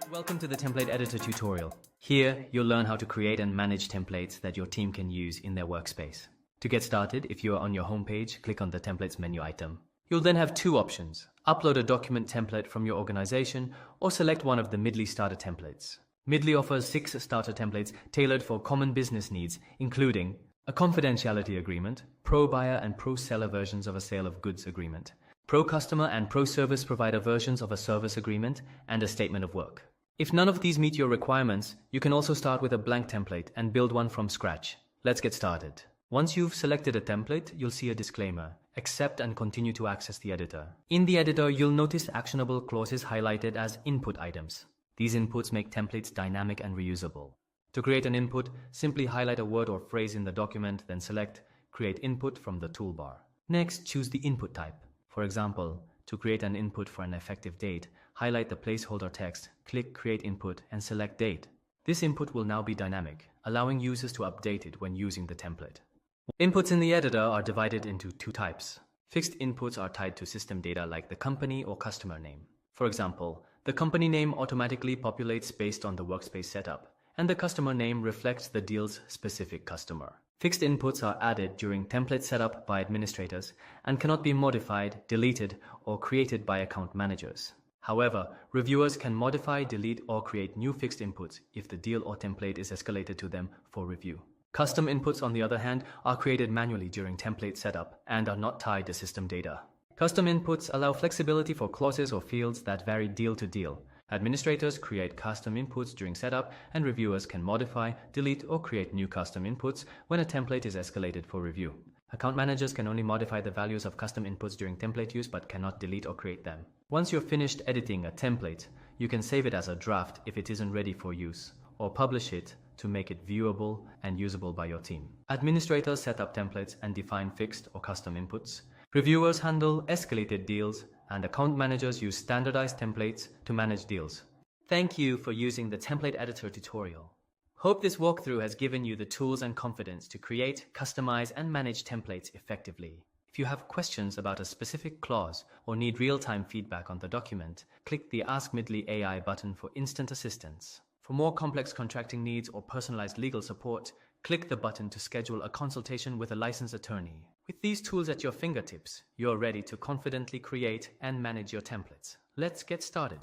Welcome to the Template Editor tutorial. Here, you'll learn how to create and manage templates that your team can use in their workspace. To get started, if you are on your homepage, click on the Templates menu item. You'll then have two options: upload a document template from your organization or select one of the Midley starter templates. Midley offers 6 starter templates tailored for common business needs, including a confidentiality agreement, pro-buyer and pro-seller versions of a sale of goods agreement, pro-customer and pro-service provider versions of a service agreement, and a statement of work. If none of these meet your requirements, you can also start with a blank template and build one from scratch. Let's get started. Once you've selected a template, you'll see a disclaimer: accept and continue to access the editor. In the editor, you'll notice actionable clauses highlighted as input items. These inputs make templates dynamic and reusable. To create an input, simply highlight a word or phrase in the document, then select Create Input from the toolbar. Next, choose the input type. For example, to create an input for an effective date, highlight the placeholder text, click Create Input, and select Date. This input will now be dynamic, allowing users to update it when using the template. Inputs in the editor are divided into 2 types. Fixed inputs are tied to system data like the company or customer name. For example, the company name automatically populates based on the workspace setup, and the customer name reflects the deal's specific customer. Fixed inputs are added during template setup by administrators and cannot be modified, deleted, or created by account managers. However, reviewers can modify, delete, or create new fixed inputs if the deal or template is escalated to them for review. Custom inputs, on the other hand, are created manually during template setup and are not tied to system data. Custom inputs allow flexibility for clauses or fields that vary deal to deal. Administrators create custom inputs during setup, and reviewers can modify, delete, or create new custom inputs when a template is escalated for review. Account managers can only modify the values of custom inputs during template use but cannot delete or create them. Once you're finished editing a template, you can save it as a draft if it isn't ready for use, or publish it to make it viewable and usable by your team. Administrators set up templates and define fixed or custom inputs. Reviewers handle escalated deals, and account managers use standardized templates to manage deals. Thank you for using the Template Editor tutorial. Hope this walkthrough has given you the tools and confidence to create, customize, and manage templates effectively. If you have questions about a specific clause or need real-time feedback on the document, click the Ask Midley AI button for instant assistance. For more complex contracting needs or personalized legal support, click the button to schedule a consultation with a licensed attorney. With these tools at your fingertips, you're ready to confidently create and manage your templates. Let's get started.